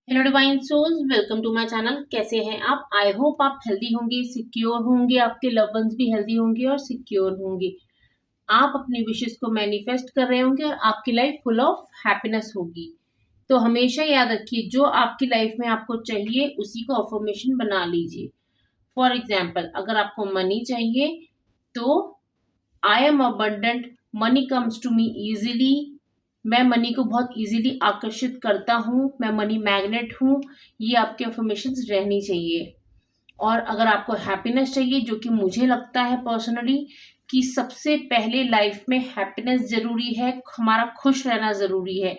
Hello divine souls, welcome to my channel. कैसे हैं आप? आई होप आप हेल्दी होंगे, सिक्योर होंगे, आपके लव वंस भी हेल्दी होंगे और सिक्योर होंगे। आप अपनी विशेस को मैनिफेस्ट कर रहे होंगे और आपकी लाइफ फुल ऑफ हैप्पीनेस होगी। तो हमेशा याद रखिए, जो आपकी लाइफ में आपको चाहिए उसी को अफर्मेशन बना लीजिए। फॉर एग्जाम्पल, अगर आपको मनी चाहिए तो I am abundant, money comes to me easily. मैं मनी को बहुत इजीली आकर्षित करता हूँ, मैं मनी मैग्नेट हूँ। ये आपके अफर्मेशंस रहनी चाहिए। और अगर आपको हैप्पीनेस चाहिए, जो कि मुझे लगता है पर्सनली कि सबसे पहले लाइफ में हैप्पीनेस जरूरी है, हमारा खुश रहना जरूरी है,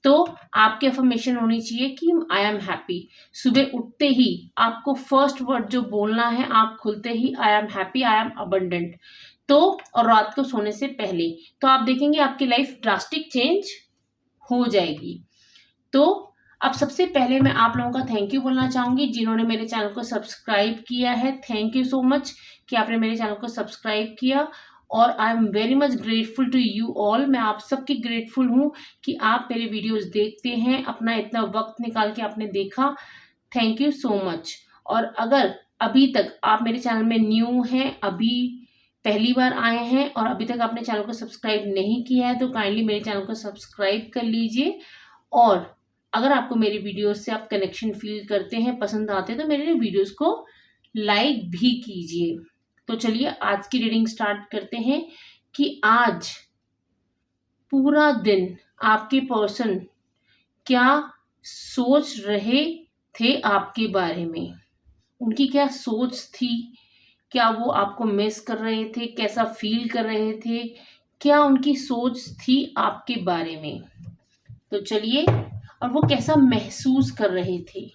तो आपकी अफर्मेशन होनी चाहिए कि आई एम हैप्पी। सुबह उठते ही आपको फर्स्ट वर्ड जो बोलना है, आँख खुलते ही, I am happy, I am abundant. तो और रात को सोने से पहले, तो आप देखेंगे आपकी लाइफ ड्रास्टिक चेंज हो जाएगी। तो अब सबसे पहले मैं आप लोगों का थैंक यू बोलना चाहूंगी, जिन्होंने मेरे चैनल को सब्सक्राइब किया है। थैंक यू सो मच कि आपने मेरे चैनल को सब्सक्राइब किया। और I am very much grateful to you all. मैं आप सबकी ग्रेटफुल हूँ कि आप मेरे वीडियोस देखते हैं, अपना इतना वक्त निकाल के आपने देखा। Thank you so much. और अगर अभी तक आप मेरे चैनल में न्यू हैं, अभी पहली बार आए हैं और अभी तक आपने चैनल को सब्सक्राइब नहीं किया है, तो काइंडली मेरे चैनल को सब्सक्राइब कर लीजिए। और अगर आपको मेरी वीडियोस से आप कनेक्शन फील करते हैं, पसंद आते हैं, तो मेरे वीडियोस को लाइक भी कीजिए। तो चलिए आज की रीडिंग स्टार्ट करते हैं कि आज पूरा दिन आपके पर्सन क्या सोच रहे थे आपके बारे में। उनकी क्या सोच थी? क्या वो आपको मिस कर रहे थे? कैसा फील कर रहे थे? क्या उनकी सोच थी आपके बारे में? तो चलिए, और वो कैसा महसूस कर रहे थे।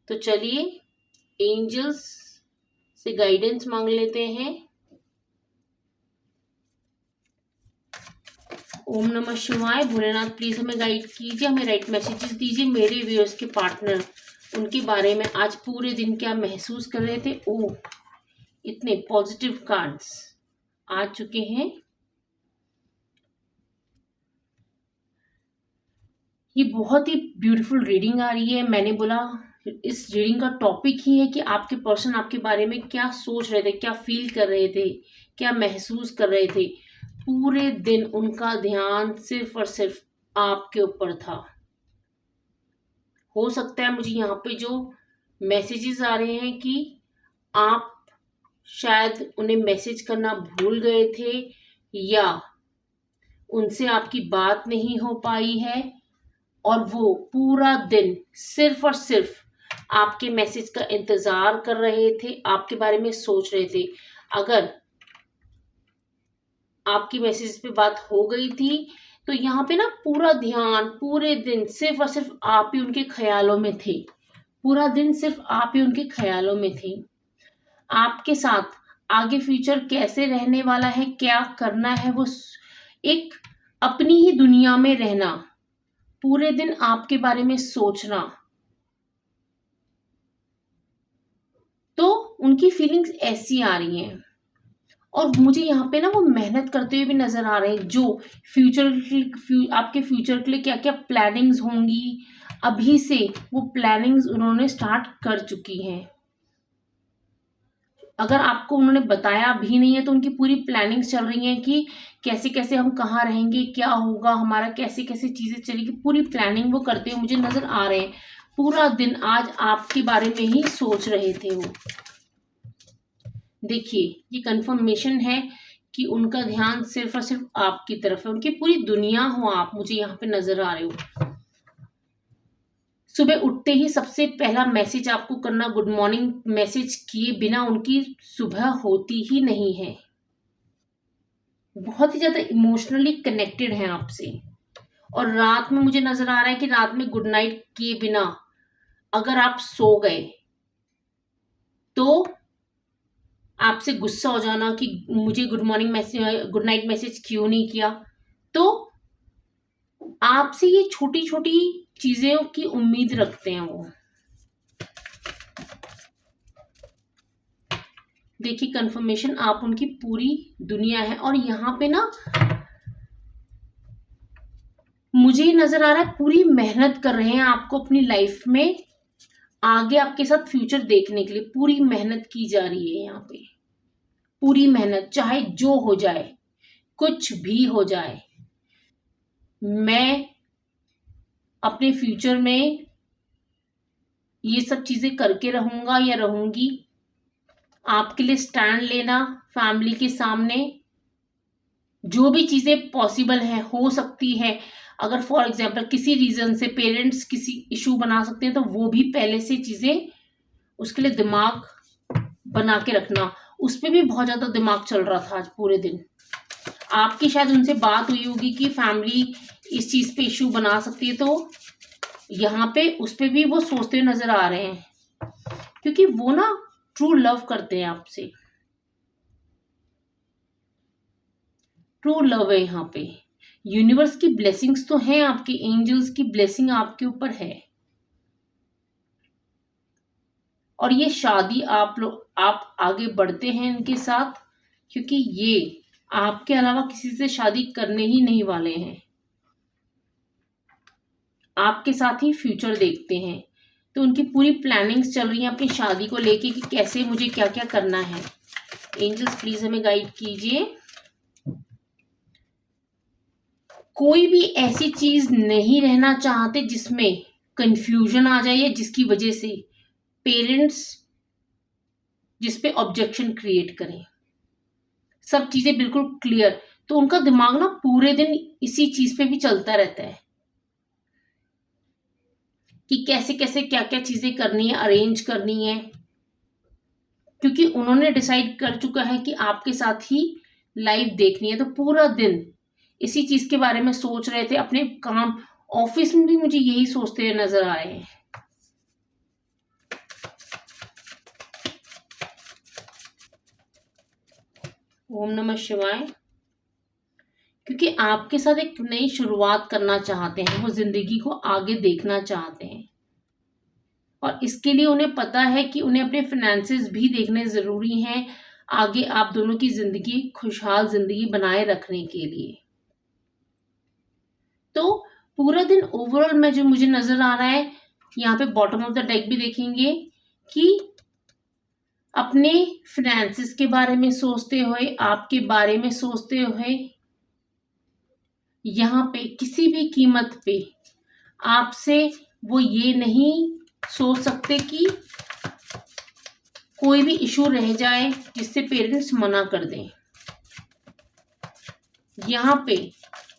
तो चलिए एंजल्स से गाइडेंस मांग लेते हैं। ओम नमः शिवाय। भोलेनाथ प्लीज हमें गाइड कीजिए, हमें राइट मैसेजेस दीजिए। मेरे व्यूअर्स के पार्टनर, उनके बारे में आज पूरे दिन क्या महसूस कर रहे थे। ओ, इतने पॉजिटिव कार्ड्स आ चुके हैं। ये बहुत ही ब्यूटीफुल रीडिंग आ रही है। मैंने बोला इस रीडिंग का टॉपिक ही है कि आपके पर्सन आपके बारे में क्या सोच रहे थे, क्या फील कर रहे थे, क्या महसूस कर रहे थे। पूरे दिन उनका ध्यान सिर्फ और सिर्फ आपके ऊपर था। हो सकता है मुझे यहाँ पे जो मैसेजेस आ रहे हैं कि आप शायद उन्हें मैसेज करना भूल गए थे, या उनसे आपकी बात नहीं हो पाई है, और वो पूरा दिन सिर्फ और सिर्फ आपके मैसेज का इंतजार कर रहे थे, आपके बारे में सोच रहे थे। अगर आपकी मैसेज पे बात हो गई थी, तो यहाँ पे ना पूरा ध्यान पूरे दिन सिर्फ और सिर्फ आप ही उनके ख्यालों में थे। पूरा दिन सिर्फ आप ही उनके ख्यालों में थे। आपके साथ आगे फ्यूचर कैसे रहने वाला है, क्या करना है, वो एक अपनी ही दुनिया में रहना, पूरे दिन आपके बारे में सोचना। तो उनकी फीलिंग्स ऐसी आ रही हैं। और मुझे यहाँ पे ना वो मेहनत करते हुए भी नजर आ रहे हैं, जो आपके फ्यूचर के लिए क्या क्या प्लानिंग्स होंगी, अभी से वो प्लानिंग्स उन्होंने स्टार्ट कर चुकी हैं। अगर आपको उन्होंने बताया भी नहीं है, तो उनकी पूरी प्लानिंग्स चल रही हैं कि कैसे कैसे हम कहाँ रहेंगे, क्या होगा हमारा, कैसे कैसे चीजें चलेगी, पूरी प्लानिंग वो करते हुए मुझे नजर आ रहे हैं। पूरा दिन आज आपके बारे में ही सोच रहे थे वो। देखिए, ये कंफर्मेशन है कि उनका ध्यान सिर्फ और सिर्फ आपकी तरफ है, उनकी पूरी दुनिया हो आप, मुझे यहाँ पे नजर आ रहे हो। सुबह उठते ही सबसे पहला मैसेज आपको करना, गुड मॉर्निंग मैसेज किए बिना उनकी सुबह होती ही नहीं है। बहुत ही ज्यादा इमोशनली कनेक्टेड हैं आपसे। और रात में मुझे नजर आ रहा है कि रात में गुड नाइट किए बिना अगर आप सो गए, तो आपसे गुस्सा हो जाना कि मुझे good morning message, good night message क्यों नहीं किया। तो आपसे ये छोटी छोटी चीजों की उम्मीद रखते हैं वो। देखिए, कंफर्मेशन आप उनकी पूरी दुनिया है। और यहाँ पे ना मुझे नजर आ रहा है पूरी मेहनत कर रहे हैं आपको अपनी लाइफ में आगे आपके साथ फ्यूचर देखने के लिए पूरी मेहनत की जा रही है यहाँ पे। पूरी मेहनत, चाहे जो हो जाए, कुछ भी हो जाए, मैं अपने फ्यूचर में ये सब चीजें करके रहूंगा या रहूंगी। आपके लिए स्टैंड लेना फैमिली के सामने, जो भी चीजें पॉसिबल है हो सकती है। अगर फॉर एग्जाम्पल किसी रीजन से पेरेंट्स किसी इशू बना सकते हैं तो वो भी पहले से चीजें उसके लिए दिमाग बना के रखना। उस पर भी बहुत ज्यादा दिमाग चल रहा था आज पूरे दिन। आपकी शायद उनसे बात हुई होगी कि फैमिली इस चीज पे इशू बना सकती है, तो यहाँ पे उस पे भी वो सोचते हुए नजर आ रहे हैं, क्योंकि वो ना ट्रू लव करते हैं आपसे। ट्रू लव है यहाँ पे। यूनिवर्स की ब्लेसिंग्स तो हैं, आपके एंजल्स की ब्लेसिंग आपके ऊपर है। और ये शादी आप आगे बढ़ते हैं इनके साथ, क्योंकि ये आपके अलावा किसी से शादी करने ही नहीं वाले हैं, आपके साथ ही फ्यूचर देखते हैं। तो उनकी पूरी प्लानिंग्स चल रही हैं अपनी शादी को लेके कि कैसे मुझे क्या क्या करना है। एंजल्स प्लीज हमें गाइड कीजिए। कोई भी ऐसी चीज नहीं रहना चाहते जिसमें कंफ्यूजन आ जाए या जिसकी वजह से पेरेंट्स जिस पे ऑब्जेक्शन क्रिएट करें। सब चीजें बिल्कुल क्लियर, तो उनका दिमाग ना पूरे दिन इसी चीज पे भी चलता रहता है कि कैसे कैसे क्या क्या चीजें करनी है, अरेंज करनी है, क्योंकि उन्होंने डिसाइड कर चुका है कि आपके साथ ही लाइफ देखनी है। तो पूरा दिन इसी चीज के बारे में सोच रहे थे। अपने काम ऑफिस में भी मुझे यही सोचते हुए नजर आ रहे हैं। ओम नमः शिवाय। क्योंकि आपके साथ एक नई शुरुआत करना चाहते हैं, वो जिंदगी को आगे देखना चाहते हैं, और इसके लिए उन्हें पता है कि उन्हें अपने फाइनेंसेस भी देखने जरूरी हैं आगे आप दोनों की जिंदगी खुशहाल जिंदगी बनाए रखने के लिए। तो पूरा दिन ओवरऑल में जो मुझे नजर आ रहा है, यहाँ पे बॉटम ऑफ द डेक भी देखेंगे कि अपने फाइनेंसेस के बारे में सोचते हुए, आपके बारे में सोचते हुए, यहाँ पे किसी भी कीमत पे आपसे वो ये नहीं सोच सकते कि कोई भी इशू रह जाए जिससे पेरेंट्स मना कर दें। यहाँ पे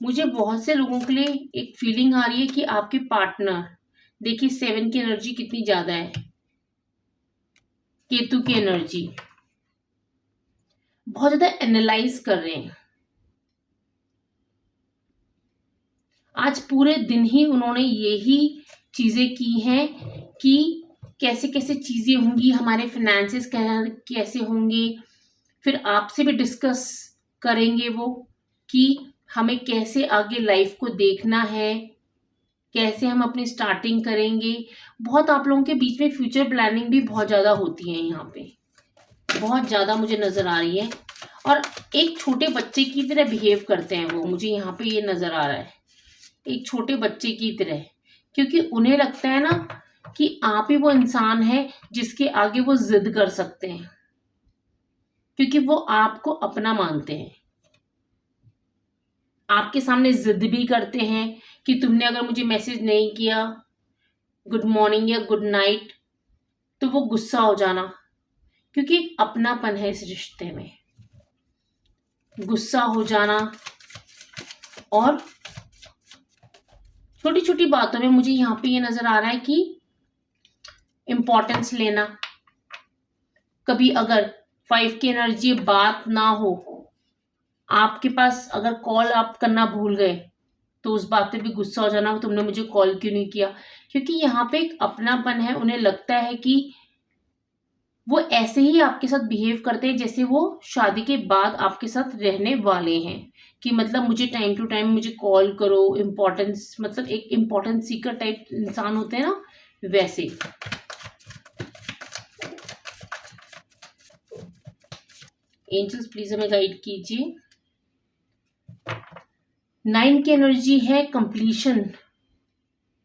मुझे बहुत से लोगों के लिए एक फीलिंग आ रही है कि आपके पार्टनर, देखिए 7 की एनर्जी कितनी ज्यादा है, केतु की एनर्जी बहुत ज्यादा एनालाइज कर रहे हैं। आज पूरे दिन ही उन्होंने यही चीजें की हैं कि कैसे कैसे चीजें होंगी, हमारे फाइनेंसेस कैसे होंगे। फिर आपसे भी डिस्कस करेंगे वो कि हमें कैसे आगे लाइफ को देखना है, कैसे हम अपनी स्टार्टिंग करेंगे। बहुत आप लोगों के बीच में फ्यूचर प्लानिंग भी बहुत ज़्यादा होती है, यहाँ पे बहुत ज़्यादा मुझे नज़र आ रही है। और एक छोटे बच्चे की तरह बिहेव करते हैं वो, मुझे यहाँ पे ये नज़र आ रहा है, एक छोटे बच्चे की तरह, क्योंकि उन्हें लगता है ना कि आप ही वो इंसान है जिसके आगे वो जिद कर सकते हैं, क्योंकि वो आपको अपना मानते हैं। आपके सामने जिद भी करते हैं कि तुमने अगर मुझे मैसेज नहीं किया गुड मॉर्निंग या गुड नाइट, तो वो गुस्सा हो जाना, क्योंकि एक अपनापन है इस रिश्ते में। गुस्सा हो जाना और छोटी छोटी बातों में मुझे यहाँ पे ये नजर आ रहा है कि इम्पोर्टेंस लेना। कभी अगर 5 की एनर्जी बात ना हो, आपके पास अगर कॉल आप करना भूल गए तो उस बात पे भी गुस्सा हो जाना, तुमने मुझे कॉल क्यों नहीं किया। क्योंकि यहाँ पे एक अपनापन है, उन्हें लगता है कि वो ऐसे ही आपके साथ बिहेव करते हैं जैसे वो शादी के बाद आपके साथ रहने वाले हैं, कि मतलब मुझे टाइम टू टाइम मुझे कॉल करो, इम्पोर्टेंस, मतलब एक इम्पोर्टेंस सीकर टाइप इंसान होते हैं ना, वैसे। एंजल्स प्लीज हमें गाइड कीजिए। नाइन की एनर्जी है कंप्लीशन।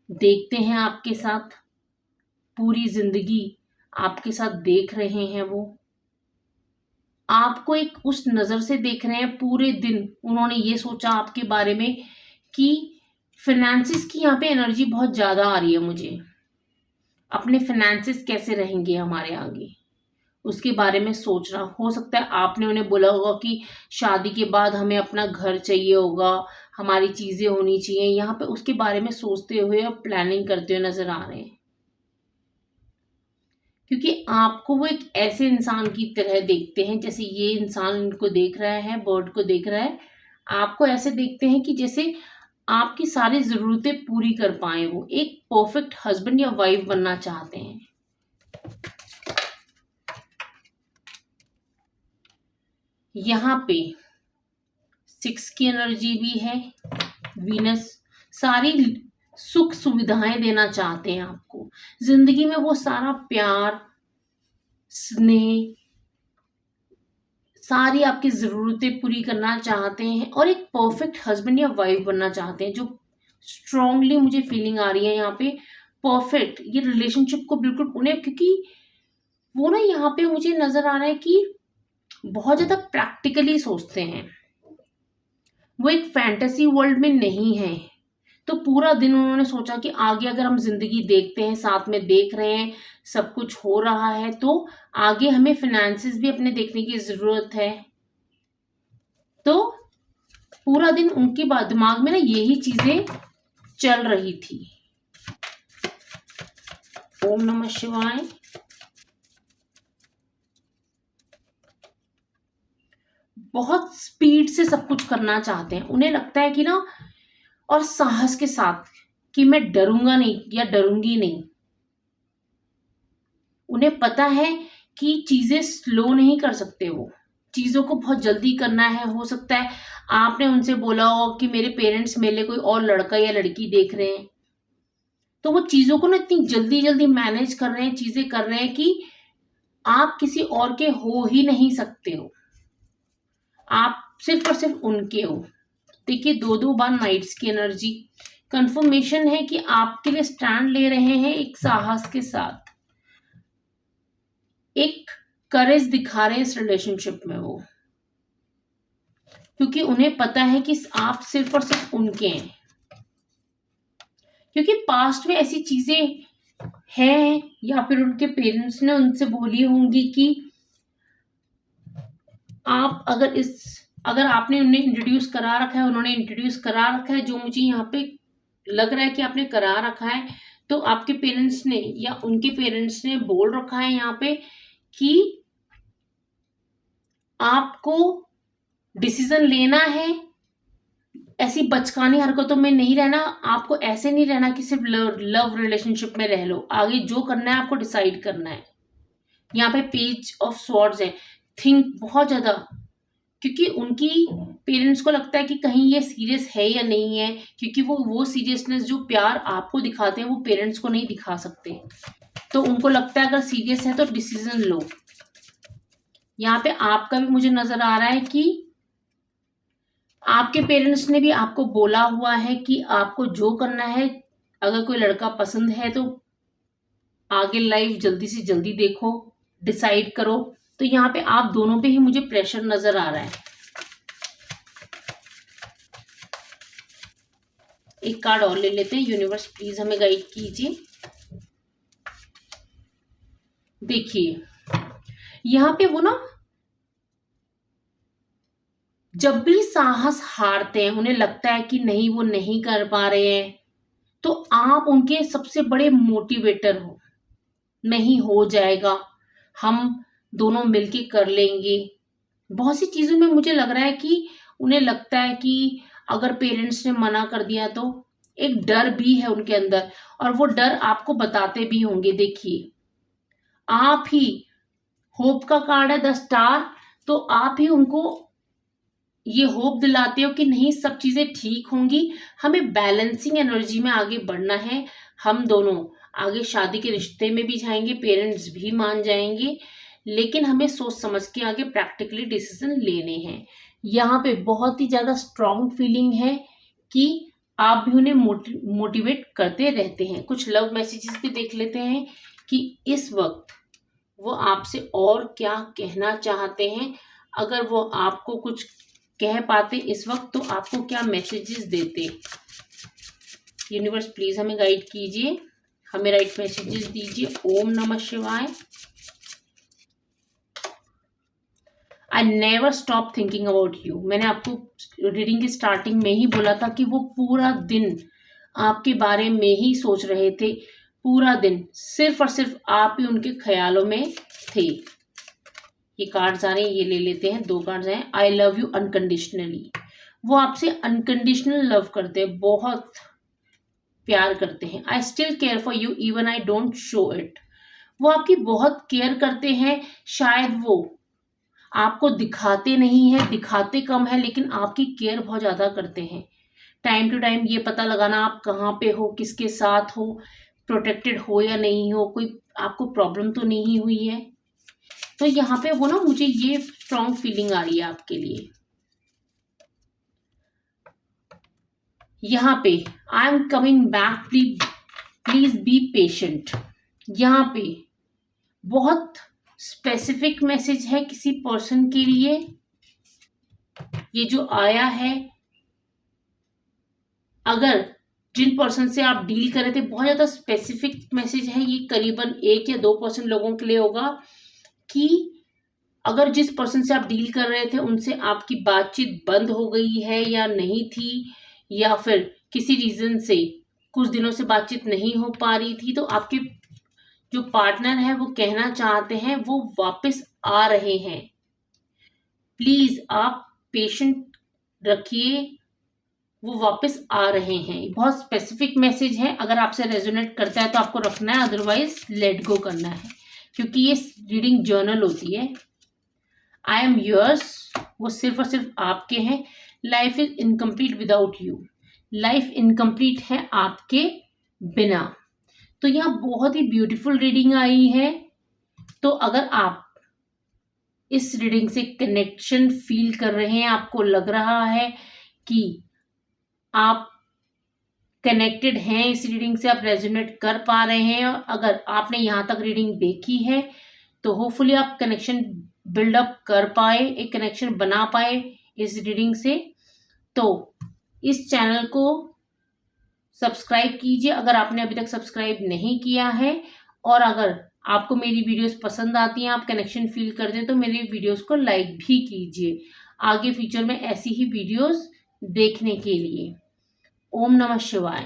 देखते हैं आपके साथ, पूरी जिंदगी आपके साथ देख रहे हैं, वो आपको एक उस नजर से देख रहे हैं। पूरे दिन उन्होंने ये सोचा आपके बारे में कि फिनेंसिस की यहाँ पे एनर्जी बहुत ज्यादा आ रही है मुझे, अपने फिनेंसिस कैसे रहेंगे हमारे आगे, उसके बारे में सोच रहा। हो सकता है आपने उन्हें बोला होगा कि शादी के बाद हमें अपना घर चाहिए होगा, हमारी चीजें होनी चाहिए, यहाँ पे उसके बारे में सोचते हुए और प्लानिंग करते हुए नजर आ रहे हैं। क्योंकि आपको वो एक ऐसे इंसान की तरह देखते हैं, जैसे ये इंसान इनको देख रहा है, बर्ड को देख रहा है, आपको ऐसे देखते हैं कि जैसे आपकी सारी जरूरतें पूरी कर पाए। वो एक परफेक्ट हस्बैंड या वाइफ बनना चाहते हैं। यहाँ पे 6 की एनर्जी भी है, वीनस सारी सुख सुविधाएं देना चाहते हैं आपको जिंदगी में। वो सारा प्यार, स्नेह, सारी आपकी जरूरतें पूरी करना चाहते हैं और एक परफेक्ट हस्बैंड या वाइफ बनना चाहते हैं। जो स्ट्रांगली मुझे फीलिंग आ रही है यहाँ पे, परफेक्ट ये रिलेशनशिप को बिल्कुल उन्हें, क्योंकि वो ना यहाँ पे मुझे नजर आ रहा है कि बहुत ज्यादा प्रैक्टिकली सोचते हैं। वो एक फैंटेसी वर्ल्ड में नहीं है। तो पूरा दिन उन्होंने सोचा कि आगे अगर हम जिंदगी देखते हैं, साथ में देख रहे हैं, सब कुछ हो रहा है, तो आगे हमें फिनेंसेस भी अपने देखने की जरूरत है। तो पूरा दिन उनके दिमाग में ना यही चीजें चल रही थी। ओम नमः शिवाय। बहुत स्पीड से सब कुछ करना चाहते हैं। उन्हें लगता है कि ना, और साहस के साथ, कि मैं डरूंगा नहीं या डरूंगी नहीं। उन्हें पता है कि चीजें स्लो नहीं कर सकते, वो चीजों को बहुत जल्दी करना है। हो सकता है आपने उनसे बोला हो कि मेरे पेरेंट्स मेरे लिए कोई और लड़का या लड़की देख रहे हैं, तो वो चीजों को ना इतनी जल्दी जल्दी मैनेज कर रहे हैं, चीजें कर रहे हैं कि आप किसी और के हो ही नहीं सकते हो, आप सिर्फ और सिर्फ उनके हो। देखिए 2-2 बार नाइट्स की एनर्जी कंफर्मेशन है कि आपके लिए स्टैंड ले रहे हैं एक साहस के साथ, एक करेज दिखा रहे हैं इस रिलेशनशिप में वो, क्योंकि उन्हें पता है कि आप सिर्फ और सिर्फ उनके हैं। क्योंकि पास्ट में ऐसी चीजें हैं या फिर उनके पेरेंट्स ने उनसे बोली होंगी कि आप अगर आपने उन्हें इंट्रोड्यूस करा रखा है, उन्होंने इंट्रोड्यूस करा रखा है, जो मुझे यहाँ पे लग रहा है कि आपने करा रखा है, तो आपके पेरेंट्स ने या उनके पेरेंट्स ने बोल रखा है यहाँ पे कि आपको डिसीजन लेना है, ऐसी बचकानी हरकतों में नहीं रहना, आपको ऐसे नहीं रहना कि सिर्फ लव रिलेशनशिप में रह लो, आगे जो करना है आपको डिसाइड करना है। यहाँ पे पेज ऑफ स्वॉर्ड्स है, थिंक बहुत ज्यादा, क्योंकि उनकी पेरेंट्स को लगता है कि कहीं ये सीरियस है या नहीं है, क्योंकि वो सीरियसनेस जो प्यार आपको दिखाते हैं वो पेरेंट्स को नहीं दिखा सकते। तो उनको लगता है अगर सीरियस है तो डिसीजन लो। यहाँ पे आपका भी मुझे नजर आ रहा है कि आपके पेरेंट्स ने भी आपको बोला हुआ है कि आपको जो करना है, अगर कोई लड़का पसंद है तो आगे लाइफ जल्दी से जल्दी देखो, डिसाइड करो। तो यहाँ पे आप दोनों पे ही मुझे प्रेशर नजर आ रहा है। एक कार्ड और ले लेते हैं। यूनिवर्स प्लीज हमें गाइड कीजिए। देखिए यहाँ पे वो ना जब भी साहस हारते हैं, उन्हें लगता है कि नहीं वो नहीं कर पा रहे हैं, तो आप उनके सबसे बड़े मोटिवेटर हो। नहीं, हो जाएगा, हम दोनों मिलके कर लेंगे। बहुत सी चीजों में मुझे लग रहा है कि उन्हें लगता है कि अगर पेरेंट्स ने मना कर दिया तो एक डर भी है उनके अंदर, और वो डर आपको बताते भी होंगे। देखिए आप ही, होप का कार्ड है 10 स्टार, तो आप ही उनको ये होप दिलाते हो कि नहीं सब चीजें ठीक होंगी, हमें बैलेंसिंग एनर्जी में आगे बढ़ना है। हम दोनों आगे शादी के रिश्ते में भी जाएंगे, पेरेंट्स भी मान जाएंगे, लेकिन हमें सोच समझ के आगे प्रैक्टिकली डिसीजन लेने हैं। यहाँ पे बहुत ही ज्यादा स्ट्रॉन्ग फीलिंग है कि आप भी उन्हें मोटिवेट करते रहते हैं। कुछ लव मैसेजेस भी देख लेते हैं कि इस वक्त वो आपसे और क्या कहना चाहते हैं। अगर वो आपको कुछ कह पाते इस वक्त तो आपको क्या मैसेजेस देते। यूनिवर्स प्लीज हमें गाइड कीजिए, हमें राइट मैसेजेस दीजिए। ओम नमः शिवाय। I never stop thinking about you. मैंने आपको रीडिंग की स्टार्टिंग में ही बोला था कि वो पूरा दिन आपके बारे में ही सोच रहे थे। पूरा दिन सिर्फ और सिर्फ आप ही उनके ख्यालों में थे। ये कार्ड्स आ रहे हैं, ये ले लेते हैं। 2 कार्ड्स आए। I love you unconditionally. वो आपसे अनकंडीशनल लव करते हैं, बहुत प्यार करते हैं। I still care for you even I don't show it. वो आपकी बहुत केयर करते हैं। शायद वो आपको दिखाते नहीं है, दिखाते कम है, लेकिन आपकी केयर बहुत ज़्यादा करते हैं। टाइम टू टाइम ये पता लगाना आप कहाँ पे हो, किसके साथ हो, प्रोटेक्टेड हो या नहीं हो, कोई आपको प्रॉब्लम तो नहीं हुई है। तो यहाँ पे वो ना, मुझे ये स्ट्रॉन्ग फीलिंग आ रही है आपके लिए। यहाँ पे I am coming back, please be patient. यहाँ पे बहुत स्पेसिफिक मैसेज है किसी पर्सन के लिए। ये जो आया है, अगर जिन पर्सन से आप डील कर रहे थे, बहुत ज़्यादा स्पेसिफिक मैसेज है ये। करीबन 1 या 2% लोगों के लिए होगा कि अगर जिस पर्सन से आप डील कर रहे थे उनसे आपकी बातचीत बंद हो गई है या नहीं थी, या फिर किसी रीज़न से कुछ दिनों से बातचीत नहीं हो पा रही थी, तो आपके जो पार्टनर है वो कहना चाहते हैं वो वापस आ रहे हैं। प्लीज़ आप पेशेंट रखिए, वो वापस आ रहे हैं। बहुत स्पेसिफिक मैसेज है। अगर आपसे रेजोनेट करता है तो आपको रखना है, अदरवाइज लेट गो करना है, क्योंकि ये रीडिंग जर्नल होती है। आई एम योर्स, वो सिर्फ और सिर्फ आपके हैं। Life is incomplete without you. Life incomplete है आपके बिना। तो यहाँ बहुत ही ब्यूटीफुल रीडिंग आई है। तो अगर आप इस रीडिंग से कनेक्शन फील कर रहे हैं, आपको लग रहा है कि आप कनेक्टेड हैं इस रीडिंग से, आप रेजोनेट कर पा रहे हैं, और अगर आपने यहाँ तक रीडिंग देखी है तो होपफुली आप कनेक्शन बिल्डअप कर पाए, एक कनेक्शन बना पाए इस रीडिंग से। तो इस चैनल को सब्सक्राइब कीजिए अगर आपने अभी तक सब्सक्राइब नहीं किया है, और अगर आपको मेरी वीडियोस पसंद आती हैं, आप कनेक्शन फील करते हैं, तो मेरी वीडियोस को लाइक भी कीजिए आगे फ्यूचर में ऐसी ही वीडियोस देखने के लिए। ओम नमः शिवाय।